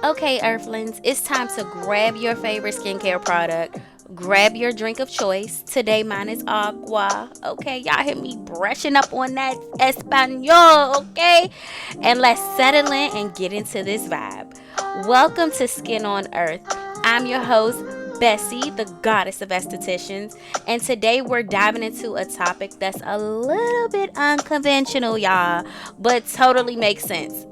Okay, Earthlings, it's time to grab your favorite skincare product. Grab your drink of choice. Today, mine is agua. Okay, y'all hit me brushing up on that Espanol. Okay, and let's settle in and get into this vibe. Welcome to Skin on Earth. I'm your host, Bessie, the goddess of estheticians, and today we're diving into a topic that's a little bit unconventional, y'all, but totally makes sense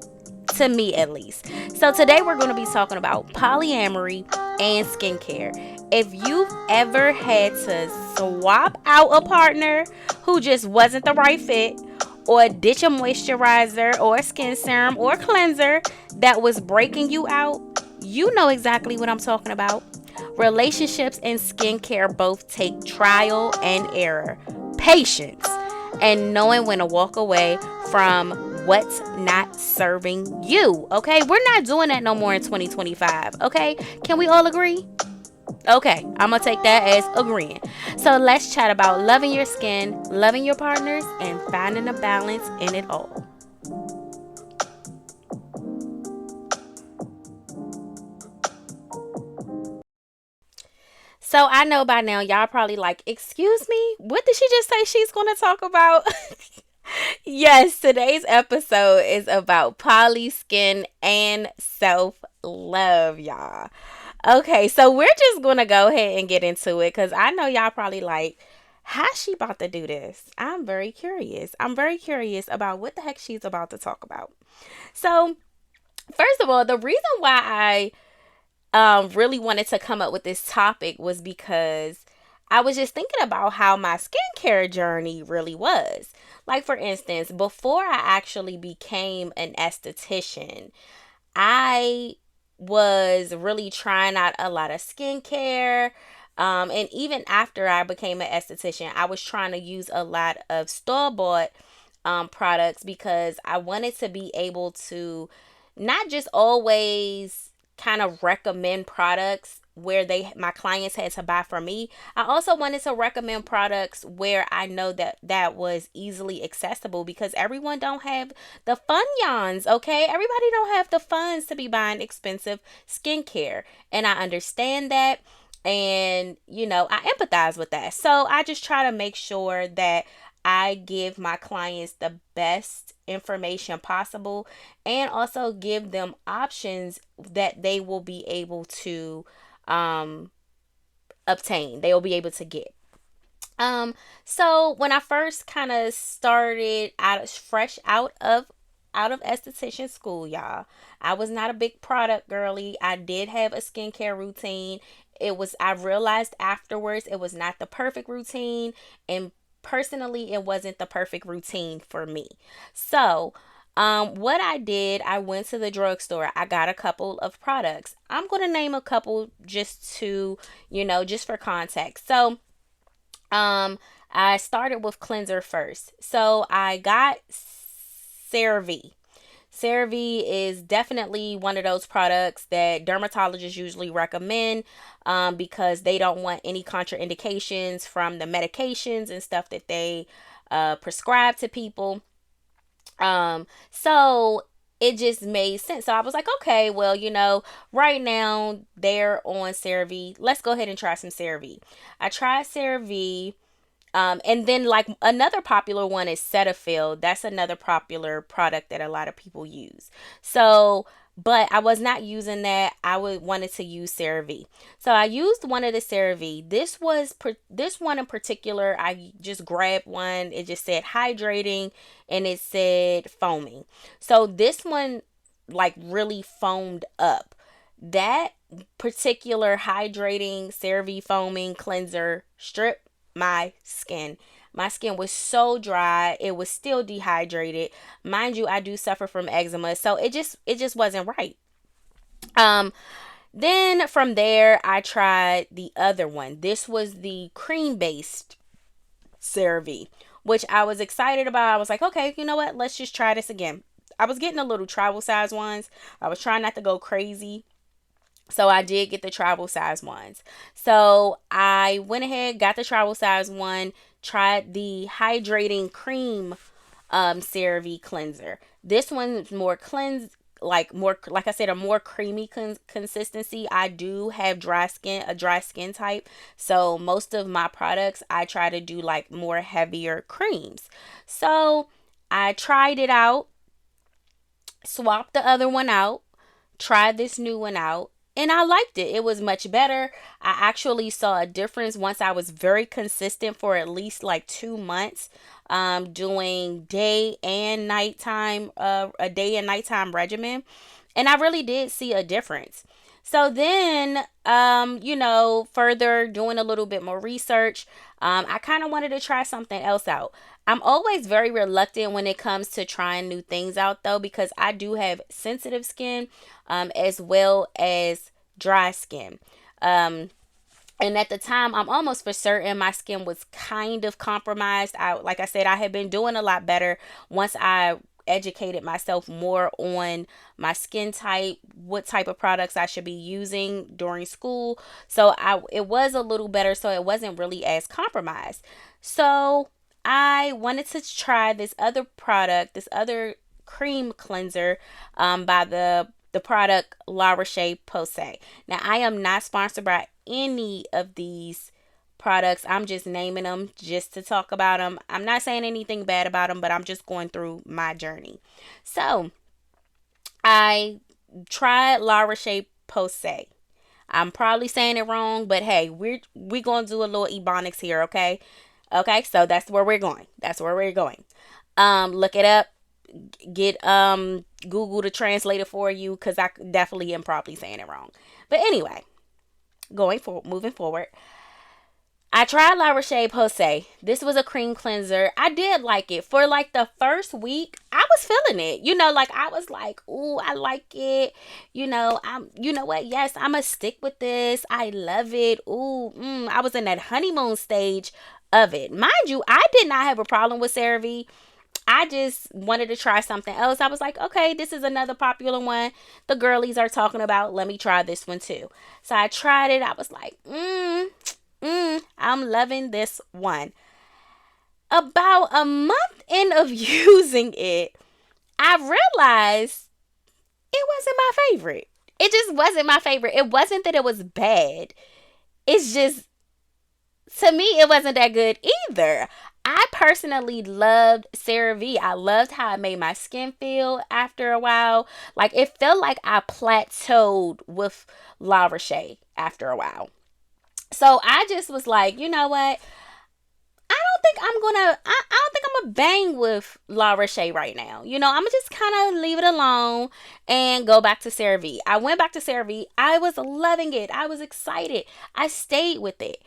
to me at least. So today we're going to be talking about polyamory and skincare. If you've ever had to swap out a partner who just wasn't the right fit, or ditch a moisturizer or a skin serum or cleanser that was breaking you out, you know exactly what I'm talking about. Relationships and skincare both take trial and error, patience, and knowing when to walk away from what's not serving you. Okay, we're not doing that no more in 2025. Okay, can we all agree? Okay, I'm gonna take that as agreeing. So let's chat about loving your skin, loving your partners, and finding a balance in it all. So I know by now y'all probably like, excuse me, what did she just say she's gonna talk about? Yes, today's episode is about poly skin and self love, y'all. Okay, so we're just gonna go ahead and get into it because I know y'all probably like, how's she about to do this? I'm very curious. I'm very curious about what the heck she's about to talk about. So, first of all, the reason why I really wanted to come up with this topic was because I was just thinking about how my skincare journey really was. Like, for instance, before I actually became an esthetician, I was really trying out a lot of skincare. And even after I became an esthetician, I was trying to use a lot of store bought products because I wanted to be able to not just always kind of recommend products where they my clients had to buy from me. I also wanted to recommend products where I know that was easily accessible because everyone don't have the funyons, okay? Everybody don't have the funds to be buying expensive skincare, and I understand that, and I empathize with that. So I just try to make sure that I give my clients the best information possible and also give them options that they will be able to um, obtain. They will be able to get. So when I first kind of started out of esthetician school, y'all, I was not a big product girly. I did have a skincare routine. I realized afterwards it was not the perfect routine, and personally it wasn't the perfect routine for me. So what I did, I went to the drugstore. I got a couple of products. I'm going to name a couple just for context. So um, I started with cleanser first. So I got CeraVe. CeraVe is definitely one of those products that dermatologists usually recommend because they don't want any contraindications from the medications and stuff that they prescribe to people. So it just made sense. So I was like, okay, well, right now they're on CeraVe. Let's go ahead and try some CeraVe. I tried CeraVe. And then like another popular one is Cetaphil. That's another popular product that a lot of people use. So, but I was not using that. I would wanted to use CeraVe. So I used one of the CeraVe. This one in particular. I just grabbed one. It just said hydrating and it said foaming. So this one like really foamed up. That particular hydrating CeraVe foaming cleanser strip my skin. My skin was so dry. It was still dehydrated. Mind you, I do suffer from eczema, so it just wasn't right. Um then from there I tried the other one. This was the cream based CeraVe, which I was excited about. I was like, okay, you know what? Let's just try this again. I was getting a little travel size ones. I was trying not to go crazy, so I did get the travel size ones. So I went ahead, got the travel size one, tried the hydrating cream CeraVe cleanser. This one's more like more, like I said, a more creamy consistency. I do have dry skin, a dry skin type. So most of my products, I try to do like more heavier creams. So I tried it out, swapped the other one out, tried this new one out, and I liked it. It was much better. I actually saw a difference once I was very consistent for at least like 2 months, doing day and nighttime, a day and nighttime regimen. And I really did see a difference. So then, further doing a little bit more research, I kind of wanted to try something else out. I'm always very reluctant when it comes to trying new things out, though, because I do have sensitive skin, as well as dry skin. Um, and at the time, I'm almost for certain my skin was kind of compromised. Like I said, I had been doing a lot better once I educated myself more on my skin type, what type of products I should be using during school. So it was a little better, so it wasn't really as compromised. So I wanted to try this other product, this other cream cleanser, by the product La Roche Posay. Now, I am not sponsored by any of these products. I'm just naming them just to talk about them. I'm not saying anything bad about them, but I'm just going through my journey. So, I tried La Roche Posay. I'm probably saying it wrong, but hey, we're going to do a little ebonics here, okay? Okay, so that's where we're going. That's where we're going. Look it up. Get Google to translate it for you, because I definitely am probably saying it wrong. But anyway, moving forward, I tried La Roche Posay. This was a cream cleanser. I did like it. For like the first week, I was feeling it. Like I was like, "Ooh, I like it." You know what? Yes, I'm going to stick with this. I love it. Ooh, I was in that honeymoon stage of it. Mind you, I did not have a problem with CeraVe. I just wanted to try something else. I was like, okay, this is another popular one the girlies are talking about. Let me try this one too. So I tried it. I was like, I'm loving this one. About a month in of using it, I realized it wasn't my favorite. It just wasn't my favorite. It wasn't that it was bad. It's just, to me, it wasn't that good either. I personally loved CeraVe. I loved how it made my skin feel after a while. Like, it felt like I plateaued with La Roche after a while. So I just was like, you know what? I don't think I'm gonna bang with La Roche right now. I'm gonna just kind of leave it alone and go back to CeraVe. I went back to CeraVe. I was loving it. I was excited. I stayed with it.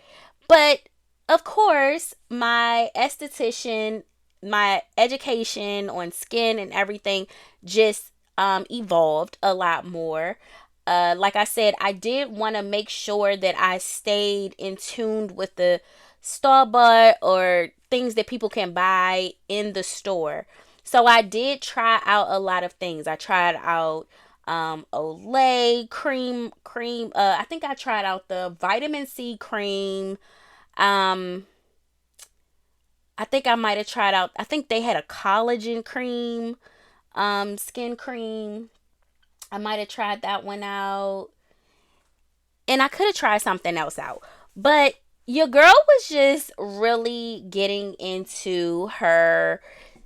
But of course, my esthetician, my education on skin and everything just evolved a lot more. Like I said, I did want to make sure that I stayed in tune with the store bought or things that people can buy in the store. So I did try out a lot of things. I tried out Olay cream. I think I tried out the vitamin C cream. Um, I think I might have tried out. I think they had a collagen cream, skin cream. I might have tried that one out. And I could have tried something else out. But your girl was just really getting into her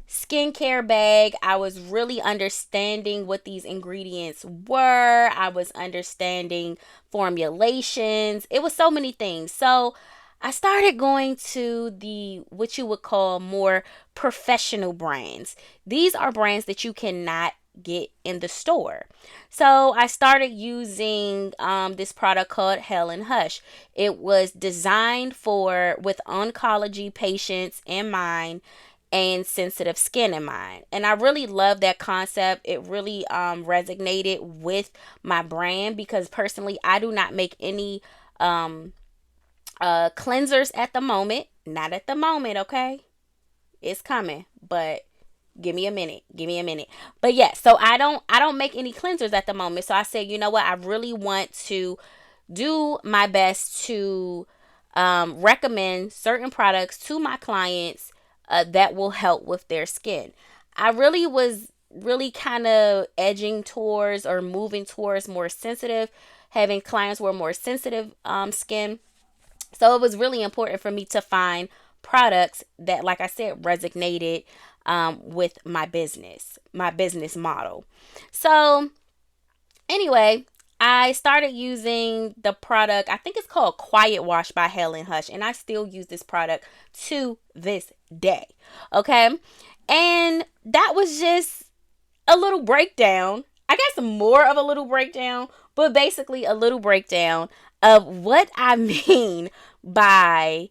skincare bag. I was really understanding what these ingredients were. I was understanding formulations. It was so many things. So I started going to the what you would call more professional brands. These are brands that you cannot get in the store. So I started using this product called Helen Hush. It was designed for with oncology patients in mind and sensitive skin in mind. And I really love that concept. It really resonated with my brand because personally I do not make any cleansers at the moment. Not at the moment, okay? It's coming, but give me a minute. But yeah, so I don't make any cleansers at the moment. So I said, you know what? I really want to do my best to recommend certain products to my clients that will help with their skin. I really was really kind of edging towards or moving towards more sensitive, having clients with more sensitive skin. So it was really important for me to find products that, like I said, resonated with my business model. So anyway, I started using the product. I think it's called Quiet Wash by Helen Hush, and I still use this product to this day. Okay, and that was just a little breakdown. I guess more of a little breakdown, but basically a little breakdown of what I mean by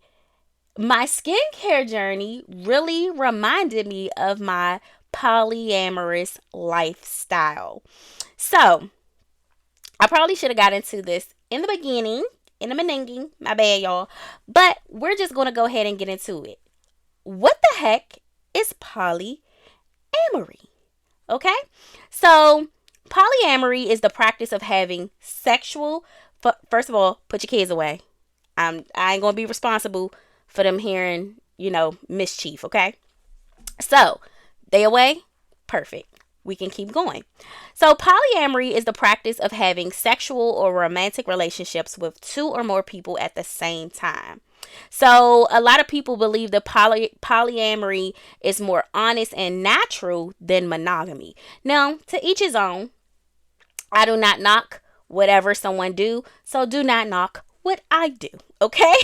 my skincare journey really reminded me of my polyamorous lifestyle. So, I probably should have got into this in the beginning, in the beginning, my bad, y'all. But we're just going to go ahead and get into it. What the heck is polyamory? Okay? So, polyamory is the practice of having sexual. First of all, put your kids away. I ain't gonna be responsible for them hearing, mischief. Okay? So, they away? Perfect. We can keep going. So, polyamory is the practice of having sexual or romantic relationships with two or more people at the same time. So, a lot of people believe that polyamory is more honest and natural than monogamy. Now, to each his own. I do not knock whatever someone do, so do not knock what I do. Okay?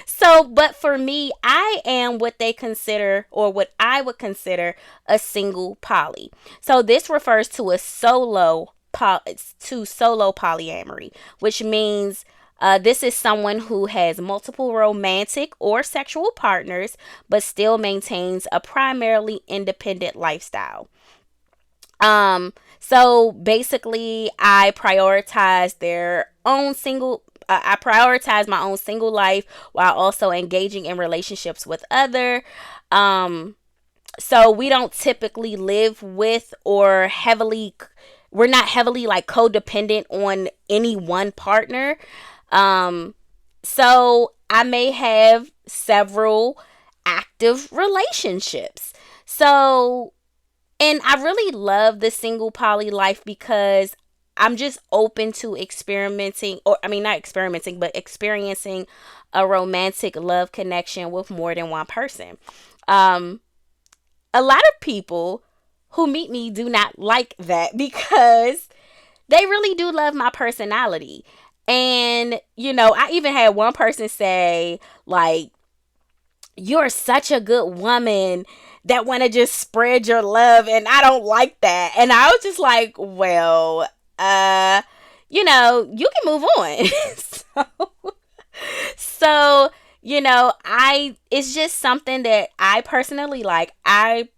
So, but for me, I am what they consider, or what I would consider, a single poly. So this refers to a solo polyamory, which means this is someone who has multiple romantic or sexual partners, but still maintains a primarily independent lifestyle. So basically I prioritize my own single life while also engaging in relationships with other. Um, so we don't typically live with we're not heavily like codependent on any one partner. Um, so I may have several active relationships. So and I really love the single poly life because I'm just open to experimenting, or I mean, not experimenting, but experiencing a romantic love connection with more than one person. Um, a lot of people who meet me do not like that because they really do love my personality. And, I even had one person say, like, you're such a good woman that want to just spread your love, and I don't like that. And I was just like, well, you can move on. so, I it's just something that I personally like. I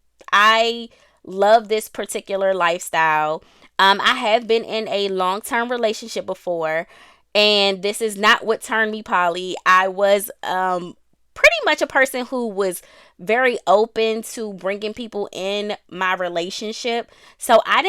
love this particular lifestyle. I have been in a long-term relationship before, and this is not what turned me poly. I was pretty much a person who was very open to bringing people in my relationship. So I've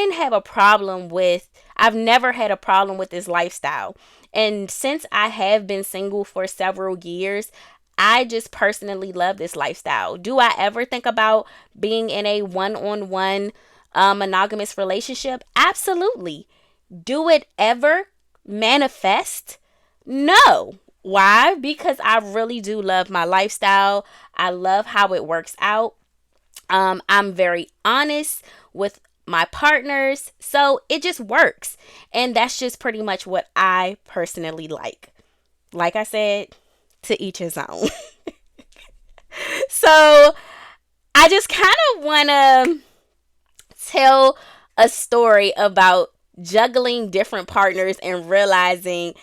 never had a problem with this lifestyle. And since I have been single for several years, I just personally love this lifestyle. Do I ever think about being in a one-on-one monogamous relationship? Absolutely. Do it ever manifest? No. Why? Because I really do love my lifestyle. I love how it works out. I'm very honest with my partners, so it just works. And that's just pretty much what I personally like. Like I said, to each his own. So I just kind of want to tell a story about juggling different partners and realizing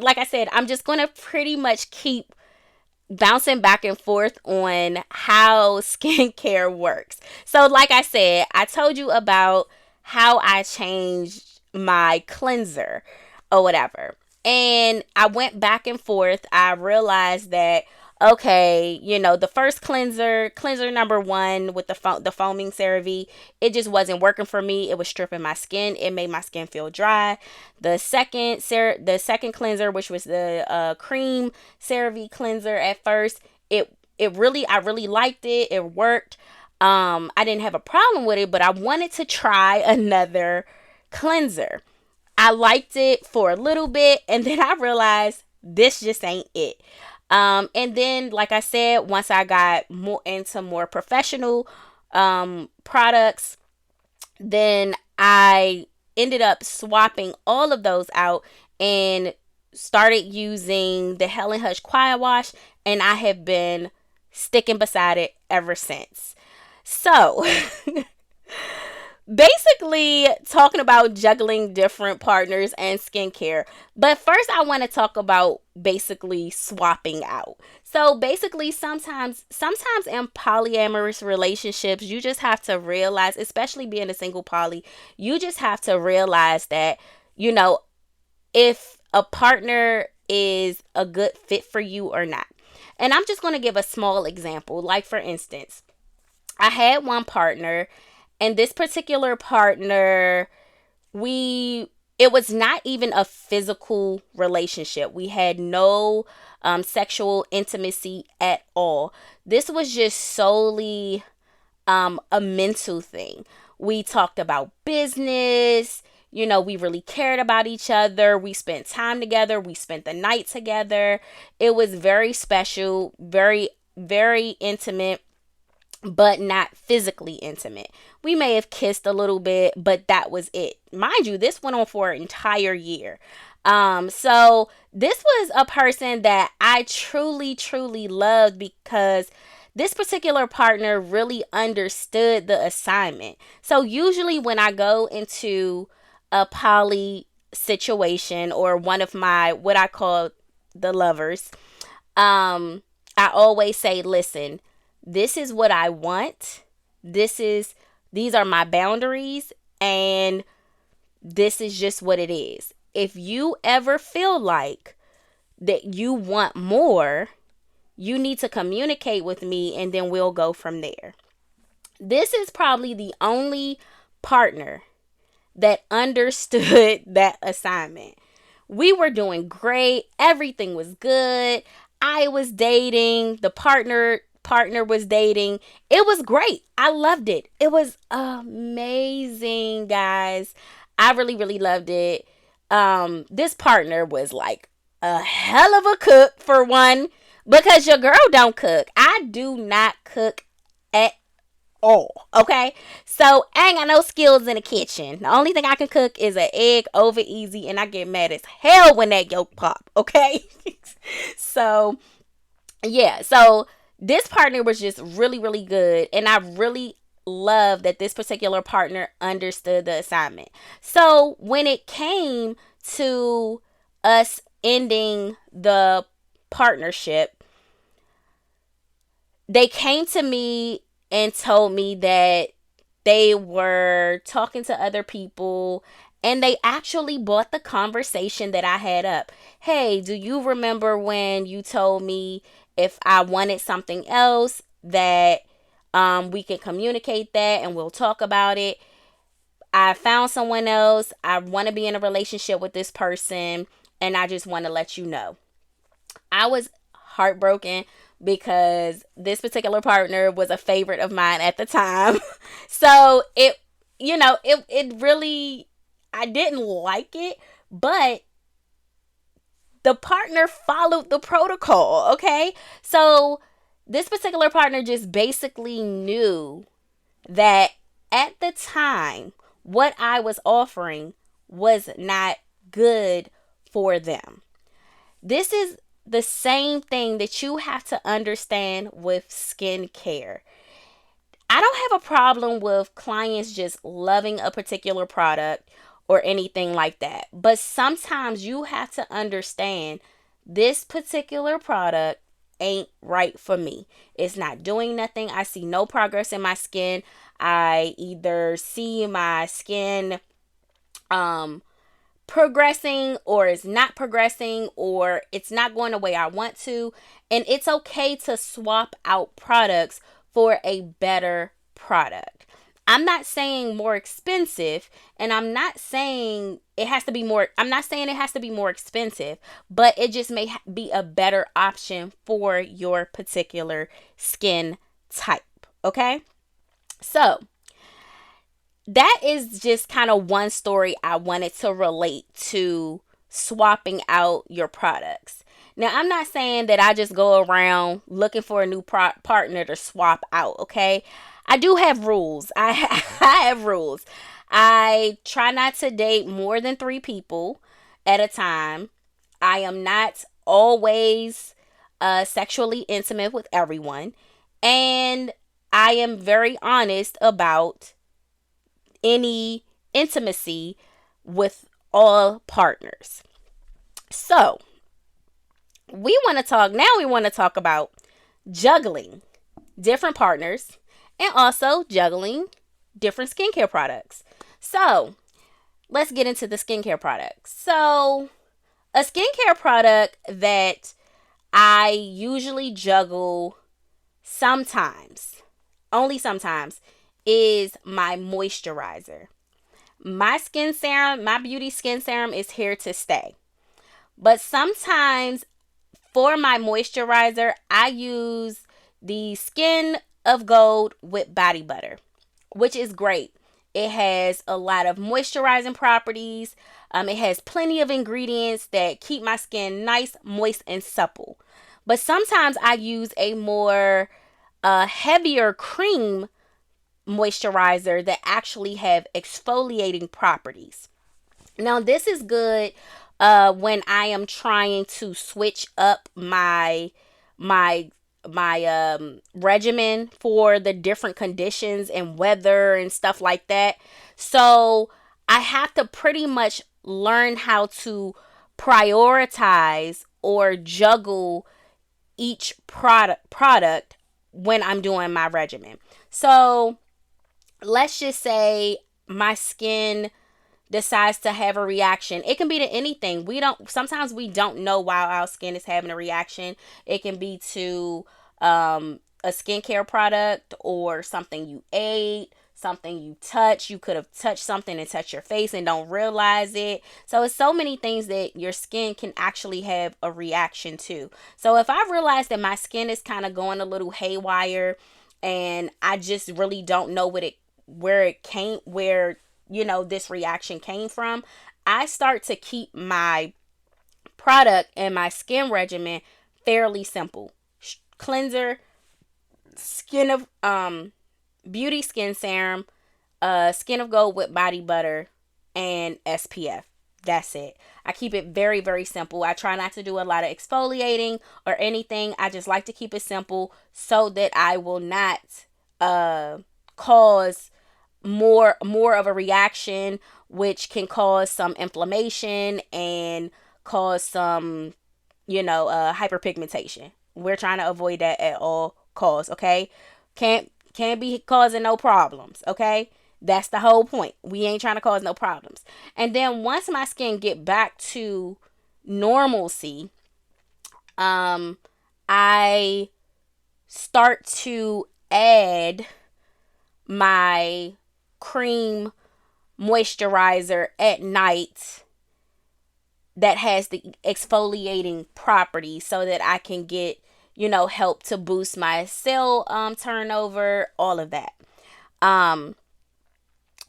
like I said, I'm just going to pretty much keep bouncing back and forth on how skincare works. So like I said, I told you about how I changed my cleanser or whatever. And I went back and forth. I realized that okay, the first cleanser number one with the foaming CeraVe, it just wasn't working for me. It was stripping my skin. It made my skin feel dry. The second cleanser, which was the cream CeraVe cleanser, at first, I really liked it. It worked. I didn't have a problem with it, but I wanted to try another cleanser. I liked it for a little bit, and then I realized this just ain't it. And then, like I said, once I got more into more professional products, then I ended up swapping all of those out and started using the Helen Hush Quiet Wash, and I have been sticking beside it ever since. So, basically talking about juggling different partners and skincare. But first I want to talk about basically swapping out. So basically sometimes in polyamorous relationships, you just have to realize, especially being a single poly, you just have to realize that, you know, if a partner is a good fit for you or not. And I'm just going to give a small example. Like for instance, I had one partner, and this particular partner, we it was not even a physical relationship. We had no sexual intimacy at all. This was just solely a mental thing. We talked about business. You know, we really cared about each other. We spent time together. We spent the night together. It was very special, very, very intimate, but not physically intimate. We may have kissed a little bit, but that was it. Mind you, this went on for an entire year. So this was a person that I truly, truly loved because this particular partner really understood the assignment. So usually when I go into a poly situation or one of my, what I call the lovers, I always say, listen, this is what I want. These are my boundaries, and this is just what it is. If you ever feel like that you want more, you need to communicate with me, and then we'll go from there. This is probably the only partner that understood that assignment. We were doing great. Everything was good. I was dating. The partner was dating. It was great. I loved it. It was amazing, guys. I really, really loved it. This partner was like a hell of a cook for one, because your girl don't cook. I do not cook at all. Okay. So I ain't got no skills in the kitchen. The only thing I can cook is an egg over easy, and I get mad as hell when that yolk pop. Okay. So yeah. So this partner was just really, really good. And I really love that this particular partner understood the assignment. So when it came to us ending the partnership, they came to me and told me that they were talking to other people, and they actually brought the conversation that I had up. Hey, do you remember when you told me if I wanted something else that we can communicate that and we'll talk about it? I found someone else. I want to be in a relationship with this person, and I just want to let you know. I was heartbroken because this particular partner was a favorite of mine at the time. So it really, I didn't like it, but the partner followed the protocol. Okay. So this particular partner just basically knew that at the time, what I was offering was not good for them. This is the same thing that you have to understand with skincare. I don't have a problem with clients just loving a particular product or anything like that. But sometimes you have to understand this particular product ain't right for me. It's not doing nothing. I see no progress in my skin. I either see my skin progressing, or it's not progressing, or it's not going the way I want to. And it's okay to swap out products for a better product. I'm not saying more expensive, and I'm not saying it has to be more, I'm not saying it has to be more expensive, but it just may be a better option for your particular skin type. Okay? So that is just kind of one story I wanted to relate to swapping out your products. Now, I'm not saying that I just go around looking for a new partner to swap out, okay? I do have rules. I have rules. I try not to date more than 3 people at a time. I am not always sexually intimate with everyone. And I am very honest about any intimacy with all partners. So, we want to talk about juggling different partners and also juggling different skincare products. So, let's get into the skincare products. So, a skincare product that I usually juggle sometimes, only sometimes, is my moisturizer. My skin serum, my beauty skin serum is here to stay. But sometimes for my moisturizer, I use the Skin of Gold with body butter, which is great. It has a lot of moisturizing properties. It has plenty of ingredients that keep my skin nice, moist, and supple. But sometimes I use a more heavier cream moisturizer that actually have exfoliating properties. Now, this is good when I am trying to switch up my regimen for the different conditions and weather and stuff like that. So I have to pretty much learn how to prioritize or juggle each product when I'm doing my regimen. So let's just say my skin decides to have a reaction. It can be to anything. Sometimes we don't know why our skin is having a reaction. It can be to a skincare product or something you ate, something you touch. You could have touched something and touched your face and don't realize it. So it's so many things that your skin can actually have a reaction to. So if I realize that my skin is kind of going a little haywire and I just really don't know where this reaction came from, I start to keep my product and my skin regimen fairly simple. Cleanser, skin of beauty skin serum, Skin of Gold with body butter, and SPF. That's it. I keep it very, very simple. I try not to do a lot of exfoliating or anything. I just like to keep it simple so that I will not cause more of a reaction, which can cause some inflammation and cause some hyperpigmentation. We're trying to avoid that at all costs. Okay, can't be causing no problems. Okay, that's the whole point. We ain't trying to cause no problems. And then once my skin get back to normalcy, I start to add my cream moisturizer at night that has the exfoliating properties so that I can get, help to boost my cell turnover, all of that. Um,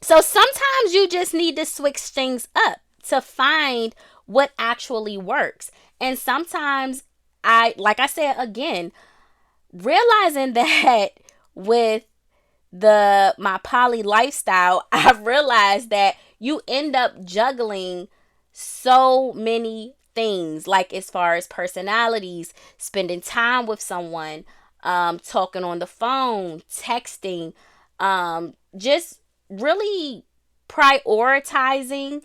so sometimes you just need to switch things up to find what actually works. And sometimes like I said again, realizing that with my poly lifestyle, I've realized that you end up juggling so many things, like as far as personalities, spending time with someone, talking on the phone, texting, just really prioritizing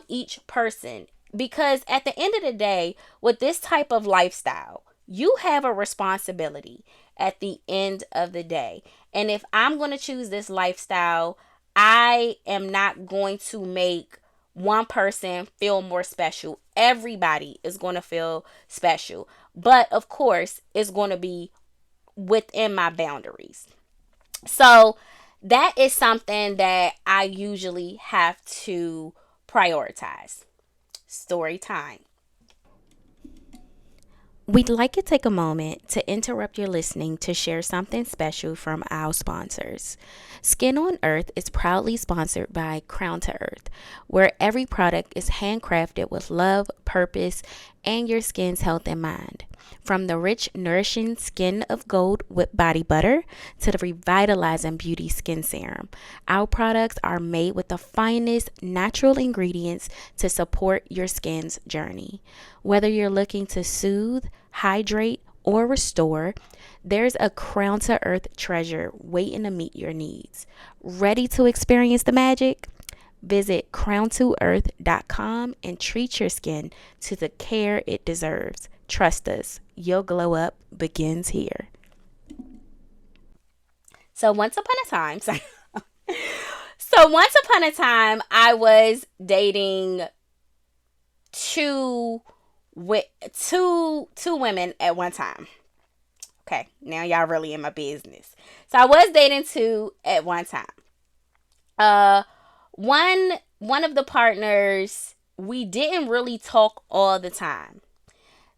each person. Because at the end of the day, with this type of lifestyle, you have a responsibility at the end of the day. And if I'm going to choose this lifestyle, I am not going to make one person feel more special. Everybody is going to feel special. But of course, it's going to be within my boundaries. So that is something that I usually have to prioritize. Story time. We'd like to take a moment to interrupt your listening to share something special from our sponsors. Skin on Earth is proudly sponsored by Crown to Earth, where every product is handcrafted with love, purpose, and your skin's health in mind. From the rich, nourishing Skin of Gold with body butter to the revitalizing beauty skin serum, our products are made with the finest natural ingredients to support your skin's journey. Whether you're looking to soothe, hydrate, or restore, there's a crown to earth treasure waiting to meet your needs. Ready to experience the magic? Visit crown2earth.com and treat your skin to the care it deserves. Trust us, your glow up begins here. So once upon a time, once upon a time, I was dating two with two women at one time. Okay, now y'all really in my business. So I was dating two at one time. Uh, one of the partners, we didn't really talk all the time.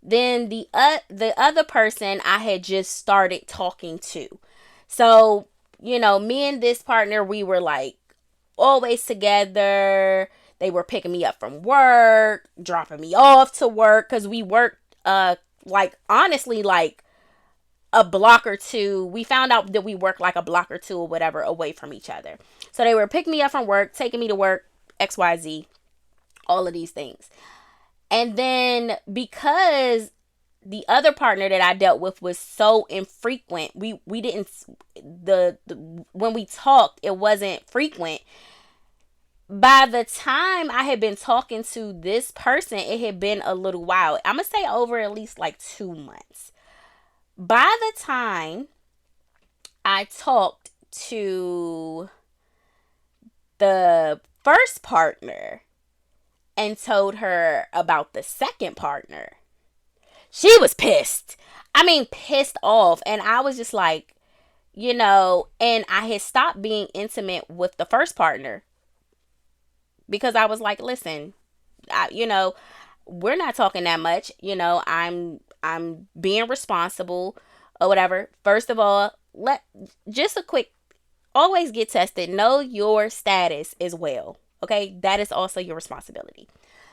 Then the other person I had just started talking to. So, me and this partner, we were like always together. They were picking me up from work, dropping me off to work, because we worked like honestly like a block or two. We found out that we worked like a block or two or whatever away from each other. So they were picking me up from work, taking me to work, XYZ, all of these things. And then because the other partner that I dealt with was so infrequent, we didn't the when we talked, it wasn't frequent. By the time I had been talking to this person, it had been a little while. I'm gonna say over at least like 2 months. By the time I talked to the first partner and told her about the second partner, she was pissed. I mean, pissed off. And I was just like, and I had stopped being intimate with the first partner because I was like, listen, we're not talking that much. I'm being responsible or whatever. First of all, just a quick, always get tested. Know your status as well. Okay, that is also your responsibility.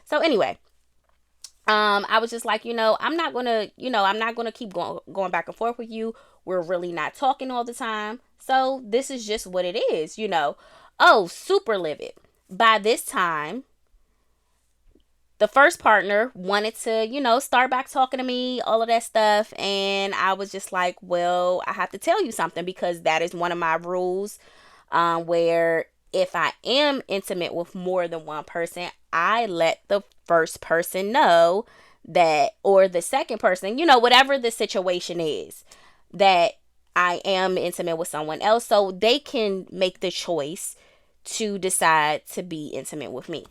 So anyway, I was just like, I'm not gonna keep going back and forth with you. We're really not talking all the time. So this is just what it is, Oh, super livid. By this time, the first partner wanted to, start back talking to me, all of that stuff. And I was just like, well, I have to tell you something, because that is one of my rules, where if I am intimate with more than one person, I let the first person know that, or the second person, whatever the situation is, that I am intimate with someone else, so they can make the choice to decide to be intimate with me.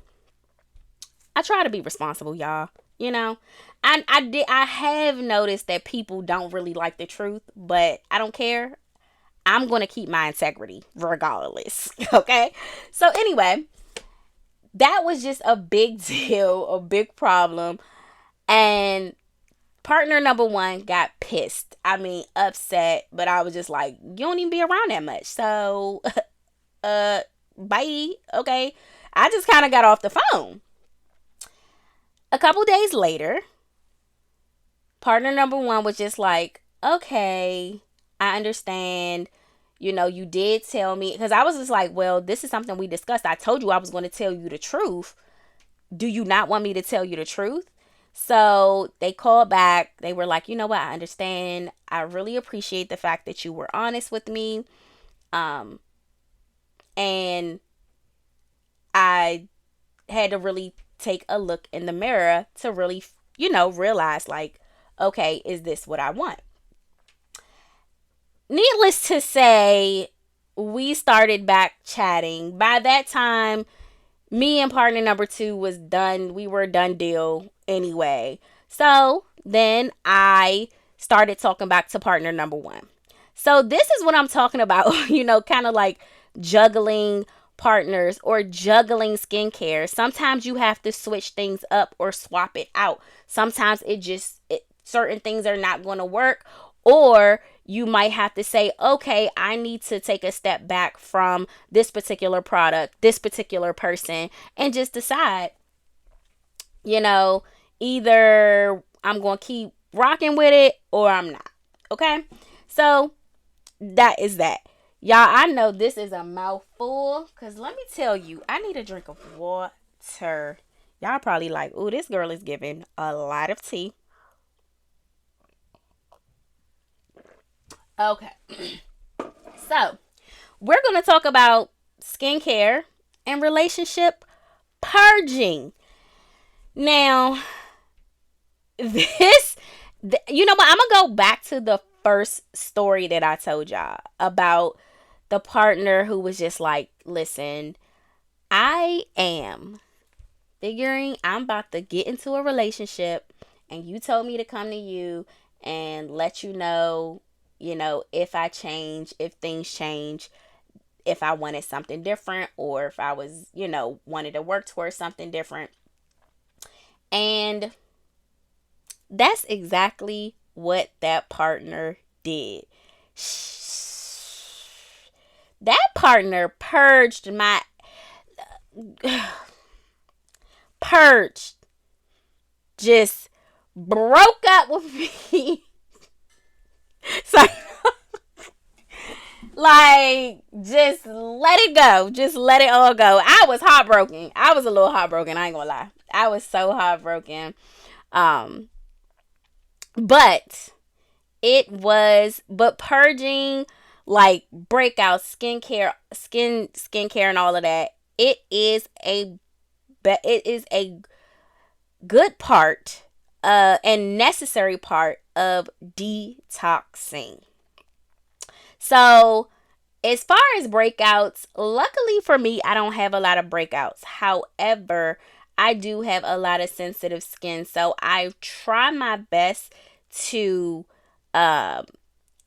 I try to be responsible, y'all. I have noticed that people don't really like the truth, but I don't care. I'm going to keep my integrity regardless. Okay? So anyway, that was just a big deal, a big problem. And partner number one got pissed. I mean, upset, but I was just like, you don't even be around that much. So, bye. Okay? I just kind of got off the phone. A couple days later, partner number one was just like, okay, I understand. You did tell me, because I was just like, well, this is something we discussed. I told you I was going to tell you the truth. Do you not want me to tell you the truth? So they called back. They were like, you know what? I understand. I really appreciate the fact that you were honest with me. And I had to really take a look in the mirror to really, realize like, okay, is this what I want? Needless to say, we started back chatting. By that time, me and partner number two was done. We were done deal anyway. So then I started talking back to partner number one. So this is what I'm talking about, kind of like juggling partners or juggling skincare. Sometimes you have to switch things up or swap it out. Sometimes certain things are not going to work, or you might have to say, okay, I need to take a step back from this particular product, this particular person, and just decide, you know, either I'm going to keep rocking with it or I'm not. Okay? So that is that. Y'all, I know this is a mouthful because let me tell you, I need a drink of water. Y'all probably like, oh, this girl is giving a lot of tea. Okay. So, we're going to talk about skincare and relationship purging. Now, this, you know what? I'm going to go back to the first story that I told y'all about the partner who was just like, listen, I am figuring I'm about to get into a relationship, and you told me to come to you and let you know, if I change, if things change, if I wanted something different, or if I was, wanted to work towards something different. And that's exactly what that partner did. That partner purged, just broke up with me. So, like, just let it go. Just let it all go. I was heartbroken. I was a little heartbroken. I ain't gonna lie. I was so heartbroken. Um, but but purging, like breakout skincare and all of that, it is a good part and necessary part of detoxing. So, as far as breakouts, luckily for me, I don't have a lot of breakouts. However, I do have a lot of sensitive skin, so I try my best to um,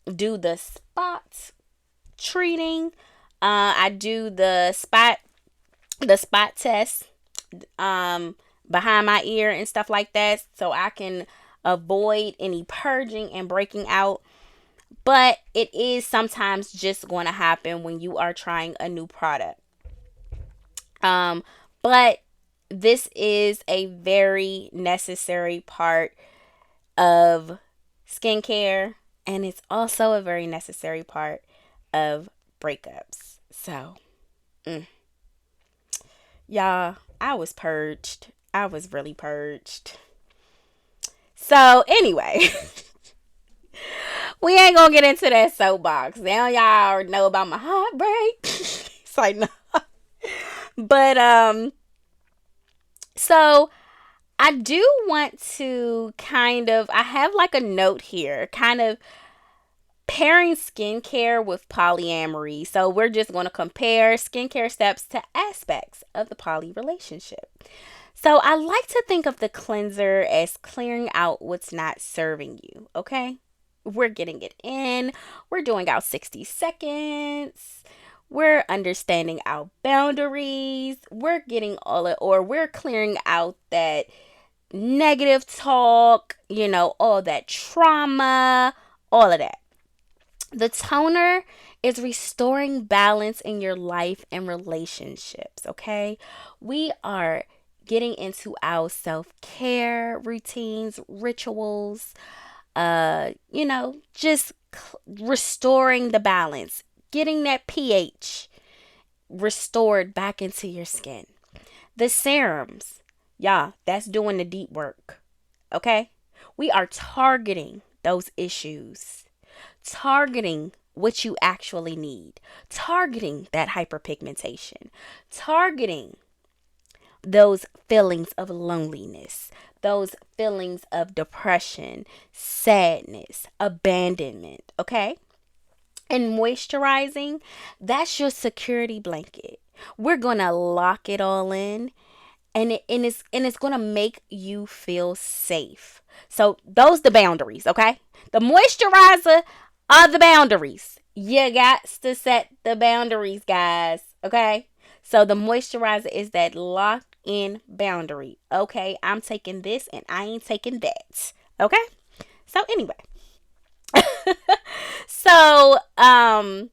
do the spot treating. I do the spot test behind my ear and stuff like that, so I can avoid any purging and breaking out. But it is sometimes just going to happen when you are trying a new product. But this is a very necessary part of skincare, and it's also a very necessary part of breakups. So, y'all, I was purged. I was really purged. So, anyway, we ain't gonna get into that soapbox. Now y'all already know about my heartbreak. It's like, no. But, so I do want to I have like a note here, kind of pairing skincare with polyamory. So we're just going to compare skincare steps to aspects of the poly relationship. So I like to think of the cleanser as clearing out what's not serving you, okay? We're getting it in. We're doing our 60 seconds. We're understanding our boundaries. We're getting we're clearing out that negative talk, all that trauma, all of that. The toner is restoring balance in your life and relationships, okay? We are getting into our self-care routines, rituals, just restoring the balance, getting that pH restored back into your skin. The serums, yeah, that's doing the deep work. Okay? We are targeting those issues, targeting what you actually need, targeting that hyperpigmentation, targeting those feelings of loneliness, those feelings of depression, sadness, abandonment, okay? And moisturizing, that's your security blanket. We're going to lock it all in, and it's going to make you feel safe. So those the boundaries, okay? The moisturizer are the boundaries. You got to set the boundaries, guys, okay? So the moisturizer is that locked in boundary. Okay, I'm taking this and I ain't taking that. Okay? So anyway, so I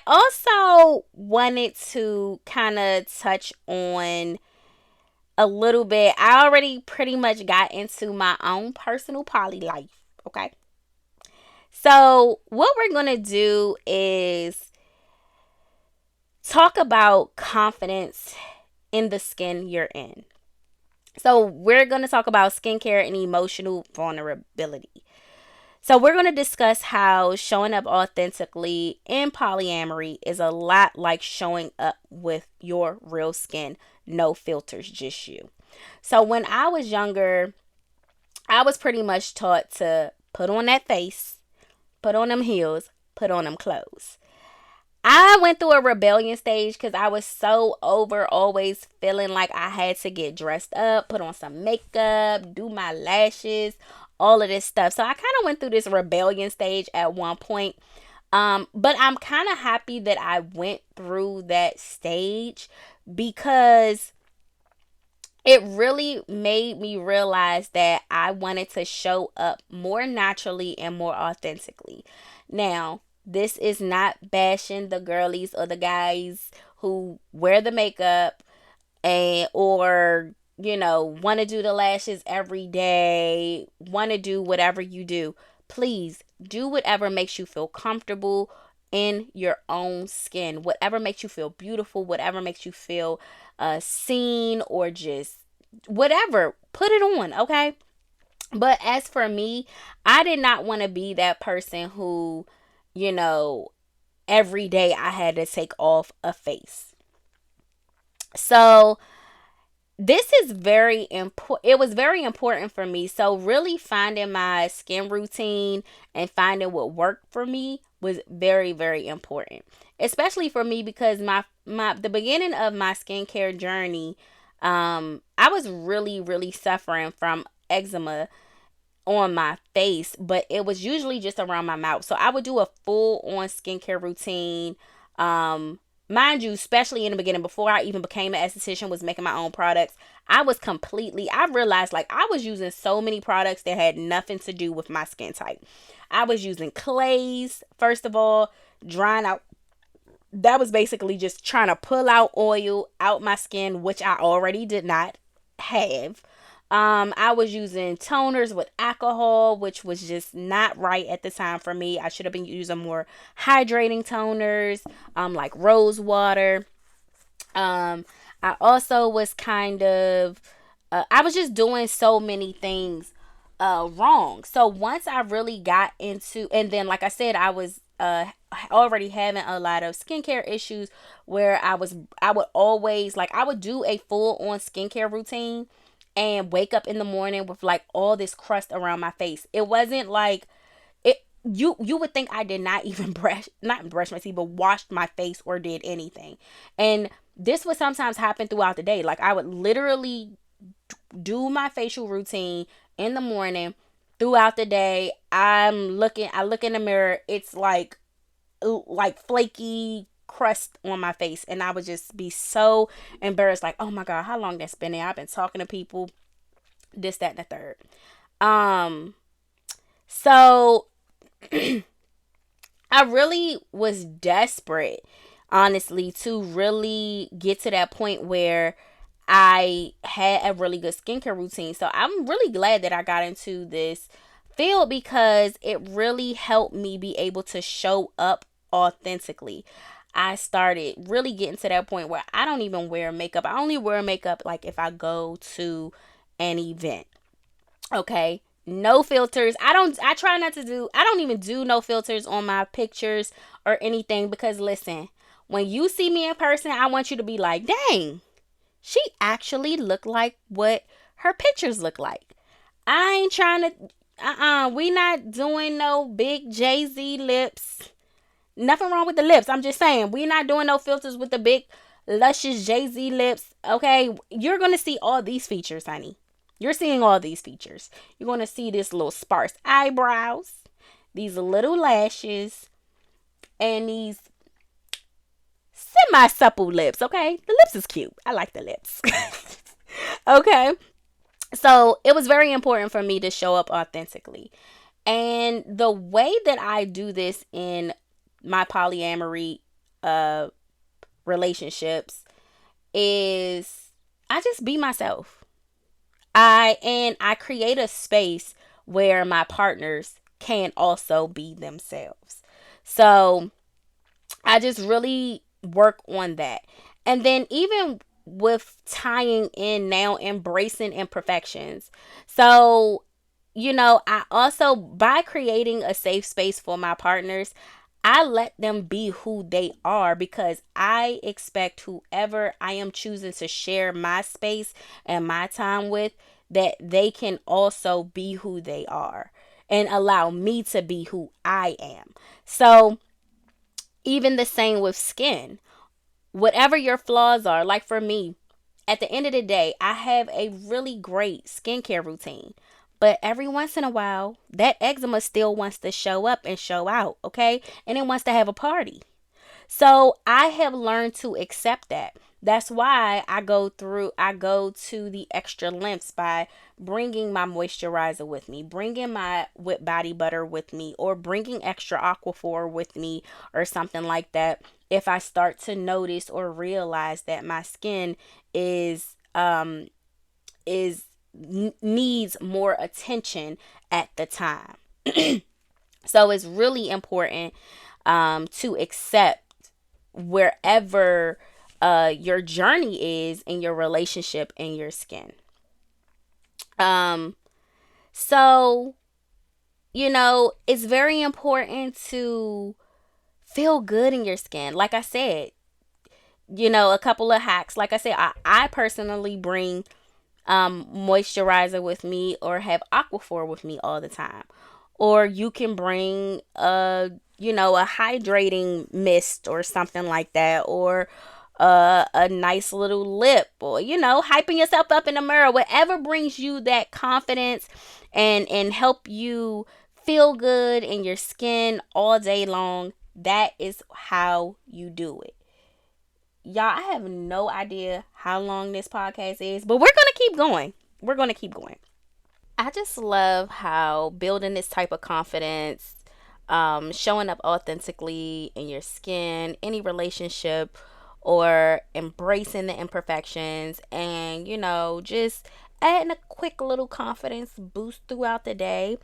also wanted to kind of touch on a little bit. I already pretty much got into my own personal poly life. Okay. So, what we're going to do is talk about confidence in the skin you're in. So, we're going to talk about skincare and emotional vulnerability. So, we're going to discuss how showing up authentically in polyamory is a lot like showing up with your real skin, no filters, just you. So, when I was younger, I was pretty much taught to put on that face, put on them heels, put on them clothes. I went through a rebellion stage because I was so over always feeling like I had to get dressed up, put on some makeup, do my lashes, all of this stuff. So I kind of went through this rebellion stage at one point. But I'm kind of happy that I went through that stage because it really made me realize that I wanted to show up more naturally and more authentically. Now, this is not bashing the girlies or the guys who wear the makeup and or want to do the lashes every day, want to do whatever you do. Please do whatever makes you feel comfortable in your own skin, whatever makes you feel beautiful, whatever makes you feel seen, or just whatever, put it on, okay? But as for me, I did not want to be that person who, you know every day I had to take off a face. So this is very important. It was very important for me. So really finding my skin routine and finding what worked for me was very, very important. Especially for me because my the beginning of my skincare journey, I was really, really suffering from eczema on my face, but it was usually just around my mouth. So I would do a full on skincare routine. Mind you, especially in the beginning, before I even became an esthetician, was making my own products. I realized like I was using so many products that had nothing to do with my skin type. I was using clays, first of all, drying out. That was basically just trying to pull out oil out my skin, which I already did not have. I was using toners with alcohol, which was just not right at the time for me. I should have been using more hydrating toners, like rose water. Um, I also was kind of, I was just doing so many things wrong. So once I really got into, and then like I said, I was already having a lot of skincare issues where I would always like I would do a full on skincare routine and wake up in the morning with like all this crust around my face. It wasn't like it you would think I did not even brush my teeth, but washed my face or did anything. And this would sometimes happen throughout the day. Like I would literally do my facial routine in the morning. Throughout the day, I look in the mirror, it's like flaky crust on my face, and I would just be so embarrassed, like, oh my god, how long that's been there? I've been talking to people, this, that, and the third. So I really was desperate, honestly, to really get to that point where I had a really good skincare routine. So I'm really glad that I got into this field because it really helped me be able to show up authentically. I started really getting to that point where I don't even wear makeup. I only wear makeup like if I go to an event. Okay? No filters. I try not to do I don't even do no filters on my pictures or anything because listen, when you see me in person, I want you to be like, "Dang, she actually looked like what her pictures look like." I ain't trying to we not doing no big Jay-Z lips. Nothing wrong with the lips. I'm just saying, we're not doing no filters with the big, luscious Jay-Z lips. Okay, you're going to see all these features, honey. You're seeing all these features. You're going to see this little sparse eyebrows, these little lashes, and these semi-supple lips, okay? The lips is cute. I like the lips. Okay? So it was very important for me to show up authentically. And the way that I do this in my polyamory uh relationships is I just be myself. I create a space where my partners can also be themselves. So I just really work on that. And then even with tying in now embracing imperfections. So, I also, by creating a safe space for my partners, I let them be who they are because I expect whoever I am choosing to share my space and my time with that they can also be who they are and allow me to be who I am. So, even the same with skin. Whatever your flaws are, like for me, at the end of the day, I have a really great skincare routine. But every once in a while, that eczema still wants to show up and show out, okay? And it wants to have a party. So I have learned to accept that. That's why I go to the extra lengths by bringing my moisturizer with me, bringing my whipped body butter with me, or bringing extra aquaphor with me, or something like that. If I start to notice or realize that my skin is needs more attention at the time. So it's really important to accept wherever your journey is in your relationship and your skin. Um, so, it's very important to feel good in your skin. Like I said, a couple of hacks. Like I said, I personally bring moisturizer with me or have aquaphor with me all the time. Or you can bring a hydrating mist or something like that, or a nice little lip, or hyping yourself up in the mirror, whatever brings you that confidence and help you feel good in your skin all day long. That is how you do it. Y'all, I have no idea how long this podcast is, but we're going to keep going. We're going to keep going. I just love how building this type of confidence, showing up authentically in your skin, any relationship, or embracing the imperfections, and, just adding a quick little confidence boost throughout the day.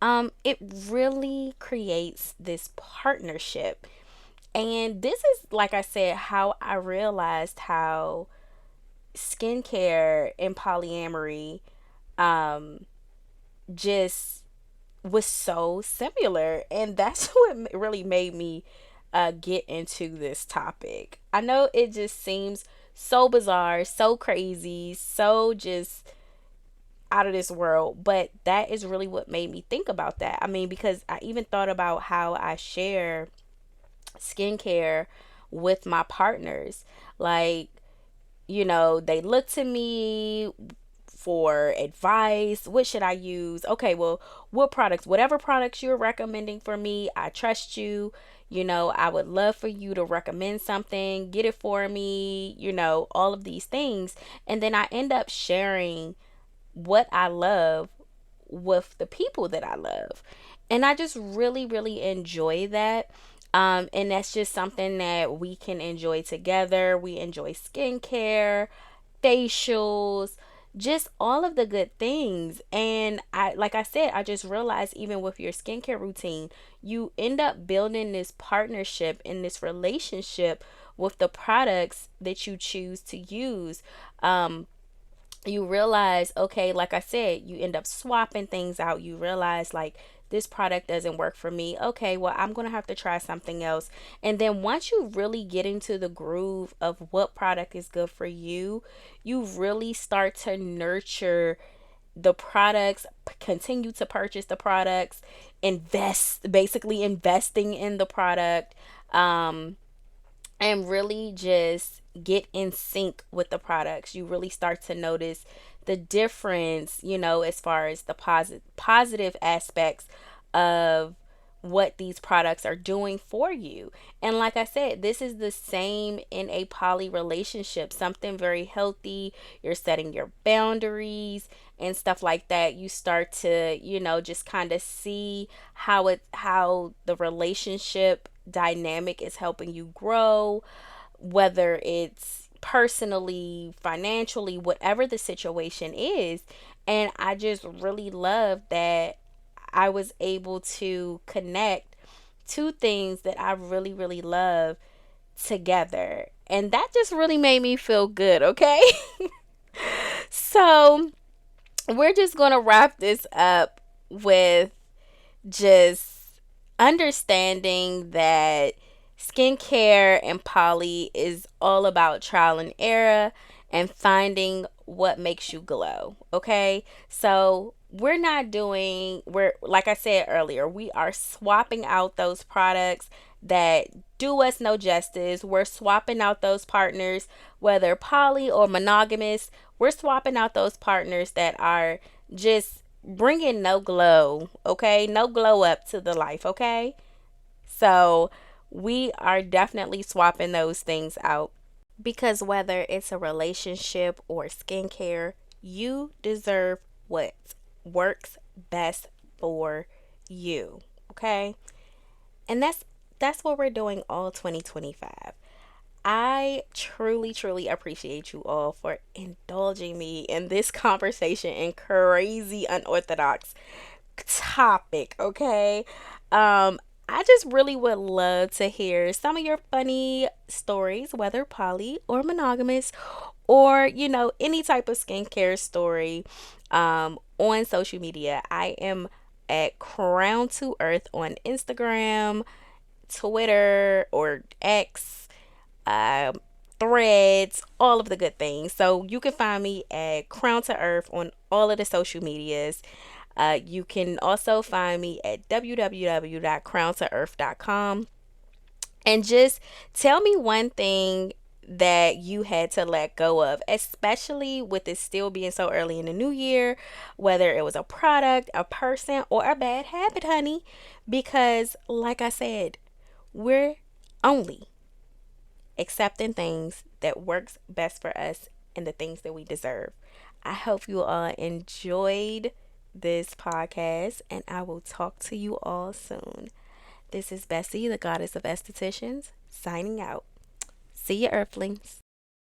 It really creates this partnership. And this is, like I said, how I realized how skincare and polyamory um, just was so similar. And that's what really made me get into this topic. I know it just seems so bizarre, so crazy, so just out of this world, but that is really what made me think about that. I mean, because I even thought about how I share skincare with my partners. Like, they look to me for advice. What should I use? Okay, well, whatever products you're recommending for me, I trust you. I would love for you to recommend something, get it for me, all of these things. And then I end up sharing what I love with the people that I love. And I just really, really enjoy that. And that's just something that we can enjoy together. We enjoy skincare, facials, just all of the good things. And like I said, I just realized even with your skincare routine, you end up building this partnership in this relationship with the products that you choose to use. You realize, okay, like I said, you end up swapping things out. You realize, like, this product doesn't work for me. Okay, well, I'm going to have to try something else. And then once you really get into the groove of what product is good for you, you really start to nurture the products, continue to purchase the products, basically investing in the product. And really just get in sync with the products. You really start to notice the difference, as far as the positive aspects of what these products are doing for you. And like I said, this is the same in a poly relationship, something very healthy. You're setting your boundaries and stuff like that, you start to, just kind of see how the relationship dynamic is helping you grow, whether it's personally, financially, whatever the situation is. And I just really love that I was able to connect two things that I really, really love together. And that just really made me feel good, okay? So, we're just going to wrap this up with just understanding that skincare and poly is all about trial and error and finding what makes you glow. Okay. So we're, like I said earlier, we are swapping out those products that do us no justice. We're swapping out those partners, whether poly or monogamous. We're swapping out those partners that are just bringing no glow, okay? No glow up to the life, okay? So we are definitely swapping those things out because whether it's a relationship or skincare, you deserve what works best for you, okay? And that's what we're doing all 2025. I truly, truly appreciate you all for indulging me in this conversation and crazy unorthodox topic, okay? I just really would love to hear some of your funny stories, whether poly or monogamous, or any type of skincare story on social media. I am at Crown to Earth on Instagram, Twitter, or X, um, threads, all of the good things. So you can find me at Crown to Earth on all of the social medias. You can also find me at www.crowntoearth.com. And just tell me one thing that you had to let go of, especially with it still being so early in the new year, whether it was a product, a person, or a bad habit, honey. Because, like I said, we're only accepting things that works best for us and the things that we deserve. I hope you all enjoyed this podcast, and I will talk to you all soon. This is Bessie, the goddess of estheticians, signing out. See you, Earthlings.